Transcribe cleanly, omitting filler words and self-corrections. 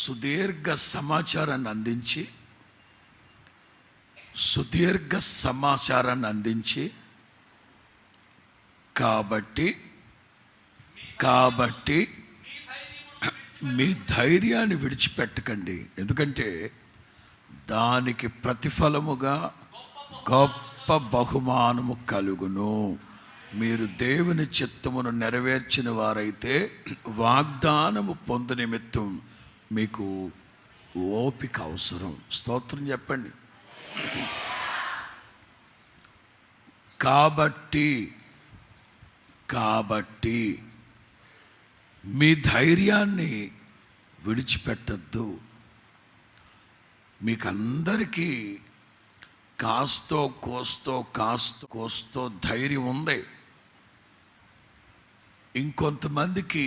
సుదీర్ఘ సమాచారాన్ని అందించి కాబట్టి మీ ధైర్యాన్ని విడిచిపెట్టకండి, ఎందుకంటే దానికి ప్రతిఫలముగా గొప్ప బహుమానము కలుగును. మీరు దేవుని చిత్తమును నెరవేర్చిన వారైతే వాగ్దానము పొందు నిమిత్తం మీకు ఓపిక అవసరం. స్తోత్రం చెప్పండి. కాబట్టి మీ ధైర్యాన్ని విడిచిపెట్టద్దు. మీకందరికీ కాస్తో కోస్తో ధైర్యం ఉంది. ఇంకొంతమందికి